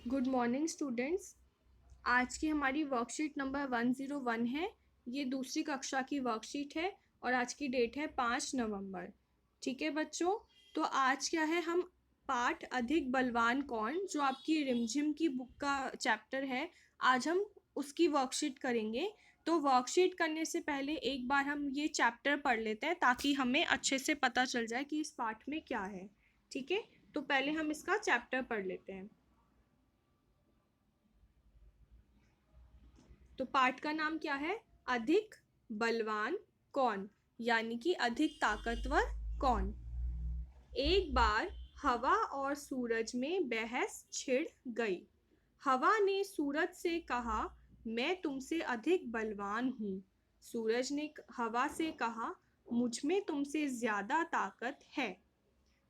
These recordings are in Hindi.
Good morning students. आज की हमारी वर्कशीट नंबर 101 है। ये दूसरी कक्षा की वर्कशीट है और आज की डेट है 5 नवंबर। ठीक है बच्चों, तो आज क्या है, हम पाठ अधिक बलवान कौन, जो आपकी रिमझिम की बुक का चैप्टर है, आज हम उसकी वर्कशीट करेंगे। तो वर्कशीट करने से पहले एक बार हम ये चैप्टर पढ़ लेते हैं ताकि हमें अच्छे से पता चल जाए कि इस पाठ में क्या है। ठीक है, तो पहले हम इसका चैप्टर पढ़ लेते हैं। तो पाठ का नाम क्या है? अधिक बलवान कौन, यानी कि अधिक ताकतवर कौन। एक बार हवा और सूरज में बहस छिड़ गई। हवा ने सूरज से कहा, मैं तुमसे अधिक बलवान हूँ। सूरज ने हवा से कहा, मुझ में तुमसे ज्यादा ताकत है।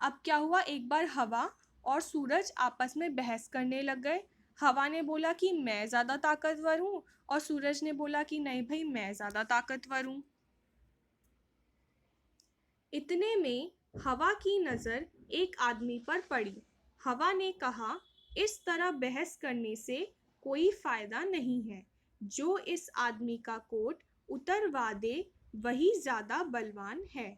अब क्या हुआ, एक बार हवा और सूरज आपस में बहस करने लग गए। हवा ने बोला कि मैं ज़्यादा ताकतवर हूँ और सूरज ने बोला कि नहीं भाई, मैं ज़्यादा ताकतवर हूँ। इतने में हवा की नज़र एक आदमी पर पड़ी। हवा ने कहा, इस तरह बहस करने से कोई फायदा नहीं है। जो इस आदमी का कोट उतरवा दे वही ज़्यादा बलवान है।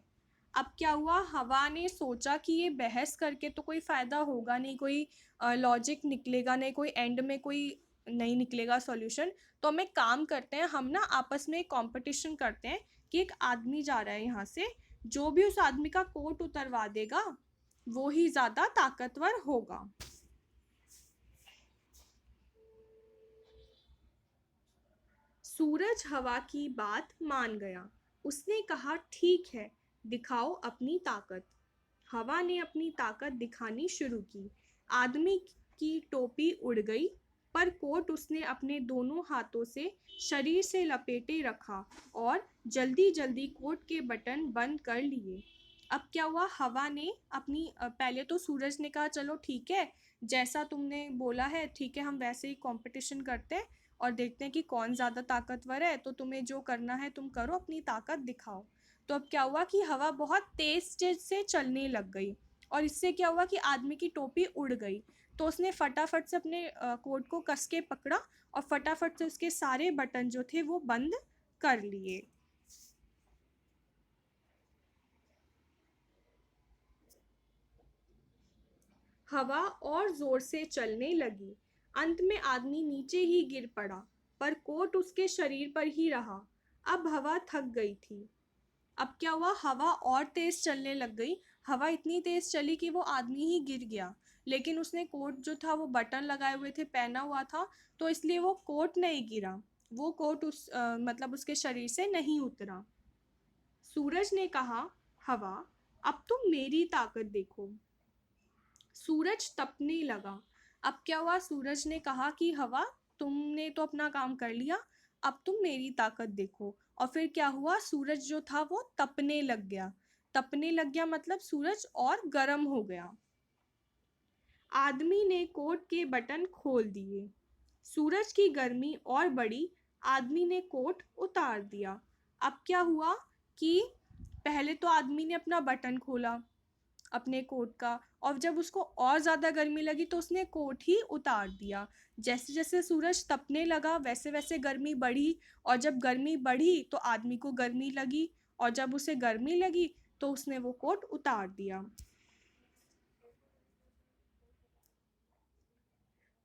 अब क्या हुआ, हवा ने सोचा कि ये बहस करके तो कोई फ़ायदा होगा नहीं, कोई लॉजिक निकलेगा नहीं, कोई एंड में कोई नहीं निकलेगा सॉल्यूशन। तो हम एक काम करते हैं, हम ना आपस में कंपटीशन करते हैं कि एक आदमी जा रहा है यहाँ से, जो भी उस आदमी का कोट उतरवा देगा वो ही ज़्यादा ताकतवर होगा। सूरज हवा की बात मान गया। उसने कहा, ठीक है, दिखाओ अपनी ताकत। हवा ने अपनी ताकत दिखानी शुरू की। आदमी की टोपी उड़ गई, पर कोट उसने अपने दोनों हाथों से शरीर से लपेटे रखा और जल्दी जल्दी कोट के बटन बंद कर लिए। अब क्या हुआ, हवा ने अपनी पहले तो सूरज ने कहा, चलो ठीक है, जैसा तुमने बोला है ठीक है, हम वैसे ही कंपटीशन करते हैं और देखते हैं कि कौन ज़्यादा ताकतवर है। तो तुम्हें जो करना है तुम करो, अपनी ताकत दिखाओ। तो अब क्या हुआ कि हवा बहुत तेज से चलने लग गई और इससे क्या हुआ कि आदमी की टोपी उड़ गई। तो उसने फटाफट से अपने कोट को कस के पकड़ा और फटाफट से उसके सारे बटन जो थे वो बंद कर लिए। हवा और जोर से चलने लगी। अंत में आदमी नीचे ही गिर पड़ा, पर कोट उसके शरीर पर ही रहा। अब हवा थक गई थी। अब क्या हुआ, हवा और तेज चलने लग गई। हवा इतनी तेज चली कि वो आदमी ही गिर गया, लेकिन उसने कोट जो था वो बटन लगाए हुए थे, पहना हुआ था, तो इसलिए वो कोट नहीं गिरा। वो कोट मतलब उसके शरीर से नहीं उतरा। सूरज ने कहा, हवा, अब तुम मेरी ताकत देखो। सूरज तपने लगा। अब क्या हुआ, सूरज ने कहा कि हवा, तुमने तो अपना काम कर लिया, अब तुम मेरी ताकत देखो। और फिर क्या हुआ, सूरज जो था वो तपने लग गया। तपने लग गया मतलब सूरज और गर्म हो गया। आदमी ने कोट के बटन खोल दिए। सूरज की गर्मी और बढ़ी। आदमी ने कोट उतार दिया। अब क्या हुआ कि पहले तो आदमी ने अपना बटन खोला अपने कोट का, और जब उसको और ज़्यादा गर्मी लगी तो उसने कोट ही उतार दिया। जैसे जैसे सूरज तपने लगा वैसे वैसे गर्मी बढ़ी, और जब गर्मी बढ़ी तो आदमी को गर्मी लगी, और जब उसे गर्मी लगी तो उसने वो कोट उतार दिया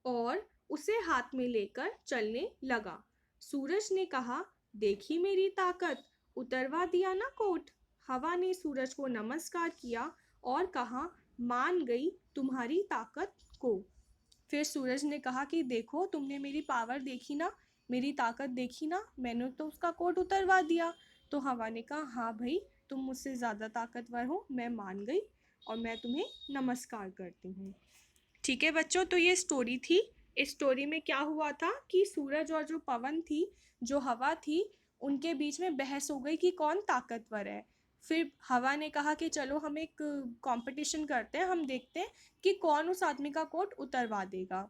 और उसे हाथ में लेकर चलने लगा। सूरज ने कहा, देखी मेरी ताकत, उतरवा दिया ना कोट। हवा ने सूरज को नमस्कार किया और कहा, मान गई तुम्हारी ताकत को। फिर सूरज ने कहा कि देखो, तुमने मेरी पावर देखी ना, मेरी ताकत देखी ना, मैंने तो उसका कोट उतरवा दिया। तो हवा ने कहा, हाँ भाई, तुम मुझसे ज़्यादा ताकतवर हो, मैं मान गई और मैं तुम्हें नमस्कार करती हूँ। ठीक है बच्चों, तो ये स्टोरी थी। इस स्टोरी में क्या हुआ था कि सूरज और जो पवन थी, जो हवा थी, उनके बीच में बहस हो गई कि कौन ताकतवर है। फिर हवा ने कहा कि चलो हम एक कंपटीशन करते हैं, हम देखते हैं कि कौन उस आदमी का कोट उतरवा देगा।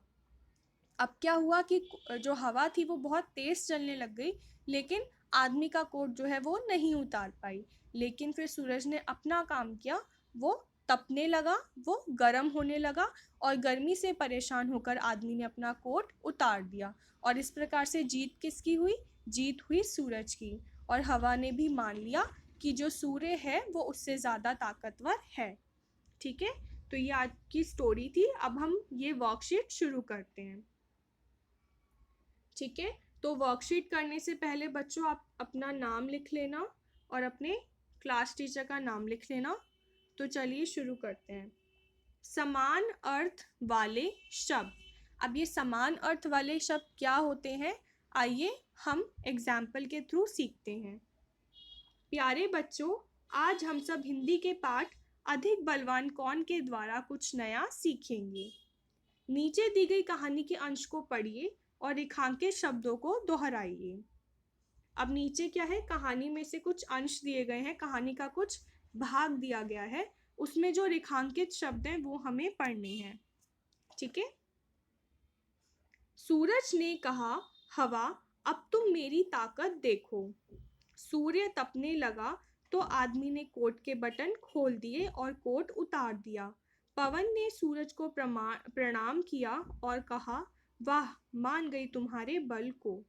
अब क्या हुआ कि जो हवा थी वो बहुत तेज चलने लग गई, लेकिन आदमी का कोट जो है वो नहीं उतार पाई। लेकिन फिर सूरज ने अपना काम किया, वो तपने लगा, वो गर्म होने लगा, और गर्मी से परेशान होकर आदमी ने अपना कोट उतार दिया। और इस प्रकार से जीत किसकी हुई? जीत हुई सूरज की। और हवा ने भी मान लिया कि जो सूर्य है वो उससे ज़्यादा ताकतवर है। ठीक है, तो ये आज की स्टोरी थी। अब हम ये वर्कशीट शुरू करते हैं। ठीक है, तो वर्कशीट करने से पहले बच्चों आप अपना नाम लिख लेना और अपने क्लास टीचर का नाम लिख लेना। तो चलिए शुरू करते हैं। समान अर्थ वाले शब्द। अब ये समान अर्थ वाले शब्द क्या होते हैं, आइए हम एग्जाम्पल के थ्रू सीखते हैं। प्यारे बच्चों, आज हम सब हिंदी के पाठ अधिक बलवान कौन के द्वारा कुछ नया सीखेंगे। नीचे दी गई कहानी के अंश को पढ़िए और रेखांकित शब्दों को दोहराइए। अब नीचे क्या है, कहानी में से कुछ अंश दिए गए हैं, कहानी का कुछ भाग दिया गया है, उसमें जो रेखांकित शब्द हैं वो हमें पढ़ने हैं। ठीक है। सूरज ने कहा, हवा अब तुम मेरी ताकत देखो। सूर्य तपने लगा तो आदमी ने कोट के बटन खोल दिए और कोट उतार दिया। पवन ने सूरज को प्रणाम किया और कहा, वाह, मान गई तुम्हारे बल को।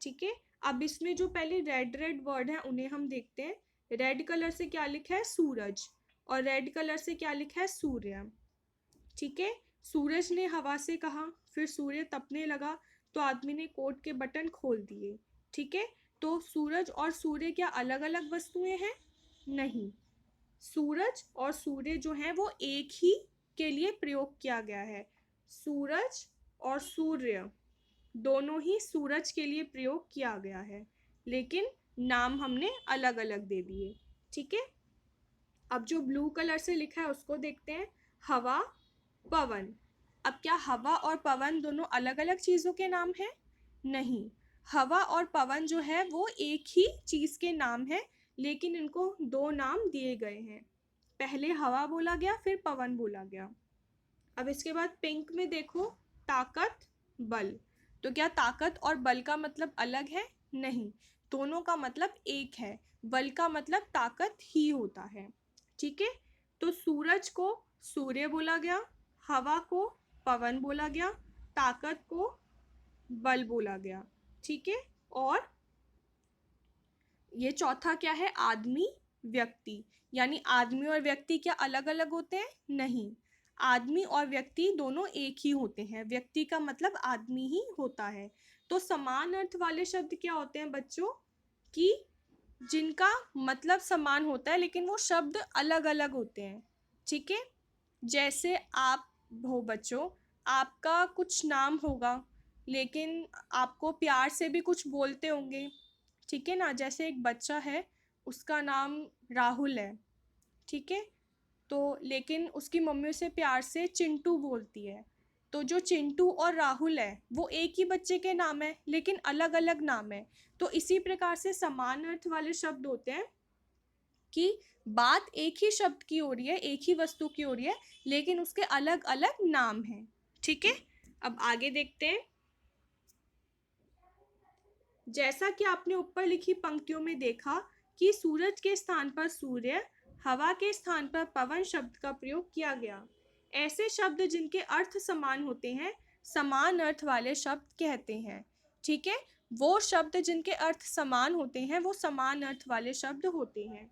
ठीक है, अब इसमें जो पहले रेड रेड वर्ड है उन्हें हम देखते हैं। रेड कलर से क्या लिखा है? सूरज। और रेड कलर से क्या लिखा है? सूर्य। ठीक है, सूरज ने हवा से कहा, फिर सूर्य तपने लगा तो आदमी ने कोट के बटन खोल दिए। ठीक है, तो सूरज और सूर्य क्या अलग अलग वस्तुएं हैं? नहीं, सूरज और सूर्य जो है वो एक ही के लिए प्रयोग किया गया है। सूरज और सूर्य दोनों ही सूरज के लिए प्रयोग किया गया है, लेकिन नाम हमने अलग अलग दे दिए। ठीक है, अब जो ब्लू कलर से लिखा है उसको देखते हैं। हवा, पवन। अब क्या हवा और पवन दोनों अलग अलग चीज़ों के नाम हैं? नहीं, हवा और पवन जो है वो एक ही चीज़ के नाम है, लेकिन इनको दो नाम दिए गए हैं। पहले हवा बोला गया, फिर पवन बोला गया। अब इसके बाद पिंक में देखो, ताकत, बल। तो क्या ताकत और बल का मतलब अलग है? नहीं, दोनों का मतलब एक है। बल का मतलब ताकत ही होता है। ठीक है, तो सूरज को सूर्य बोला गया, हवा को पवन बोला गया, ताकत को बल बोला गया। ठीक है, और ये चौथा क्या है? आदमी, व्यक्ति। यानी आदमी और व्यक्ति क्या अलग अलग होते हैं? नहीं, आदमी और व्यक्ति दोनों एक ही होते हैं। व्यक्ति का मतलब आदमी ही होता है। तो समान अर्थ वाले शब्द क्या होते हैं बच्चों? कि जिनका मतलब समान होता है लेकिन वो शब्द अलग अलग होते हैं। ठीक है, जैसे आप हो बच्चों, आपका कुछ नाम होगा लेकिन आपको प्यार से भी कुछ बोलते होंगे। ठीक है ना, जैसे एक बच्चा है, उसका नाम राहुल है। ठीक है, तो लेकिन उसकी मम्मी उसे प्यार से चिंटू बोलती है। तो जो चिंटू और राहुल है वो एक ही बच्चे के नाम है लेकिन अलग अलग नाम है। तो इसी प्रकार से समान अर्थ वाले शब्द होते हैं कि बात एक ही शब्द की हो रही है, एक ही वस्तु की हो रही है, लेकिन उसके अलग अलग नाम हैं। ठीक है, अब आगे देखते हैं। जैसा कि आपने ऊपर लिखी पंक्तियों में देखा कि सूरज के स्थान पर सूर्य, हवा के स्थान पर पवन शब्द का प्रयोग किया गया। ऐसे शब्द जिनके अर्थ समान होते हैं समान अर्थ वाले शब्द कहते हैं। ठीक है, वो शब्द जिनके अर्थ समान होते हैं वो समान अर्थ वाले शब्द होते हैं।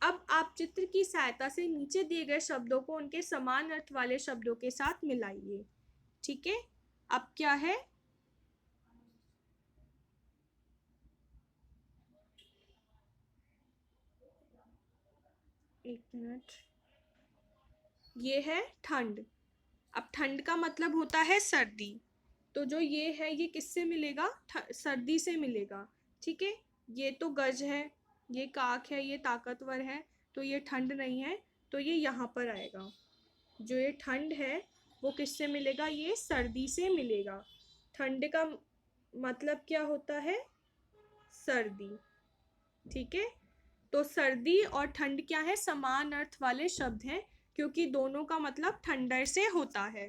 अब आप चित्र की सहायता से नीचे दिए गए शब्दों को उनके समान अर्थ वाले शब्दों के साथ मिलाइए। ठीक है, अब क्या है? एक मिनट, ये है ठंड। अब ठंड का मतलब होता है सर्दी। तो जो ये है ये किससे मिलेगा? सर्दी से मिलेगा। ठीक है, ये तो गज है, ये काक है, ये ताकतवर है, तो ये ठंड नहीं है, तो ये यहाँ पर आएगा। जो ये ठंड है वो किससे मिलेगा? ये सर्दी से मिलेगा। ठंड का मतलब क्या होता है? सर्दी। ठीक है, तो सर्दी और ठंड क्या है? समान अर्थ वाले शब्द हैं, क्योंकि दोनों का मतलब ठंडर से होता है।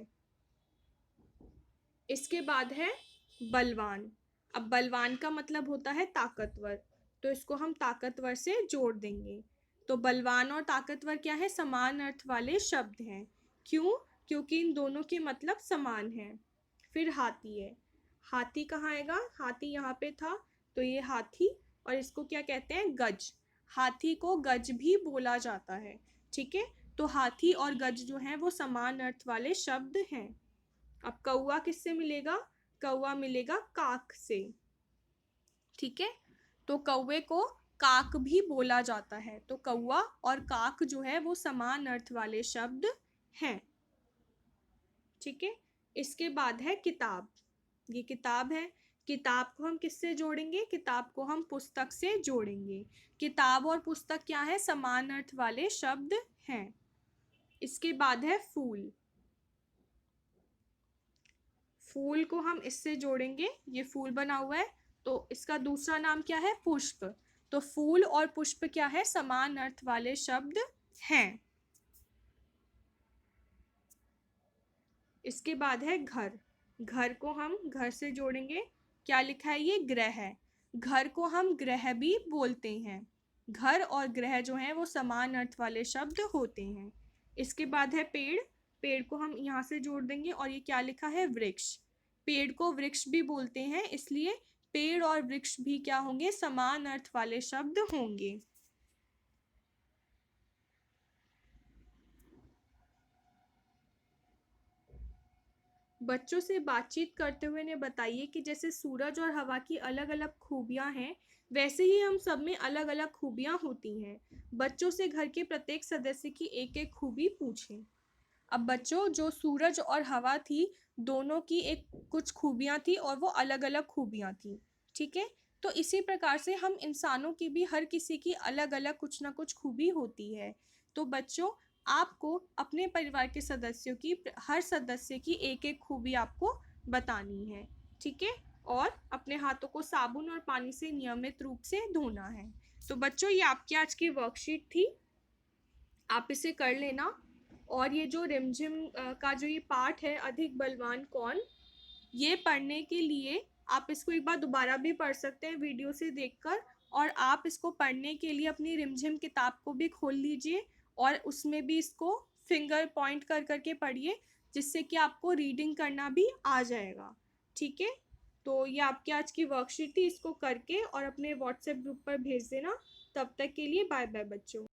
इसके बाद है बलवान। अब बलवान का मतलब होता है ताकतवर, तो इसको हम ताकतवर से जोड़ देंगे। तो बलवान और ताकतवर क्या है, समान अर्थ वाले शब्द हैं। क्यों? क्योंकि इन दोनों के मतलब समान हैं। फिर हाथी है, हाथी कहाँ आएगा, हाथी यहाँ पे था, तो ये हाथी, और इसको क्या कहते हैं, गज। हाथी को गज भी बोला जाता है। ठीक है, तो हाथी और गज जो है वो समान अर्थ वाले शब्द हैं। अब कौआ किससे मिलेगा, कौआ मिलेगा काक से। ठीक है, तो कौवे को काक भी बोला जाता है, तो कौआ और काक जो है वो समान अर्थ वाले शब्द हैं। ठीक है, इसके बाद है किताब। ये किताब है, किताब को हम किससे जोड़ेंगे, किताब को हम पुस्तक से जोड़ेंगे। किताब और पुस्तक क्या है, समान अर्थ वाले शब्द हैं। इसके बाद है फूल। फूल को हम इससे जोड़ेंगे, ये फूल बना हुआ है, तो इसका दूसरा नाम क्या है, पुष्प। तो फूल और पुष्प क्या है, समान अर्थ वाले शब्द हैं। इसके बाद है घर। घर को हम घर से जोड़ेंगे, क्या लिखा है, ये ग्रह है। घर को हम ग्रह भी बोलते हैं। घर और ग्रह जो हैं वो समान अर्थ वाले शब्द होते हैं। इसके बाद है पेड़। पेड़ को हम यहाँ से जोड़ देंगे, और ये क्या लिखा है, वृक्ष। पेड़ को वृक्ष भी बोलते हैं, इसलिए पेड़ और वृक्ष भी क्या होंगे, समान अर्थ वाले शब्द होंगे। बच्चों से बातचीत करते हुए ने बताइए कि जैसे सूरज और हवा की अलग अलग खूबियां हैं, वैसे ही हम सब में अलग अलग खूबियां होती हैं। बच्चों से घर के प्रत्येक सदस्य की एक एक खूबी पूछें। अब बच्चों, जो सूरज और हवा थी, दोनों की एक कुछ खूबियां थी और वो अलग अलग खूबियां थी। ठीक है, तो इसी प्रकार से हम इंसानों की भी हर किसी की अलग अलग कुछ ना कुछ खूबी होती है। तो बच्चों, आपको अपने परिवार के सदस्यों की, हर सदस्य की एक एक खूबी आपको बतानी है। ठीक है, और अपने हाथों को साबुन और पानी से नियमित रूप से धोना है। तो बच्चों, ये आपकी आज की वर्कशीट थी, आप इसे कर लेना। और ये जो रिमझिम का जो ये पाठ है, अधिक बलवान कौन, ये पढ़ने के लिए आप इसको एक बार दोबारा भी पढ़ सकते हैं वीडियो से देखकर। और आप इसको पढ़ने के लिए अपनी रिमझिम किताब को भी खोल लीजिए, और उसमें भी इसको फिंगर पॉइंट कर करके पढ़िए, जिससे कि आपको रीडिंग करना भी आ जाएगा। ठीक है, तो ये आपकी आज की वर्कशीट थी, इसको करके और अपने व्हाट्सएप ग्रुप पर भेज देना। तब तक के लिए बाय बाय बच्चों।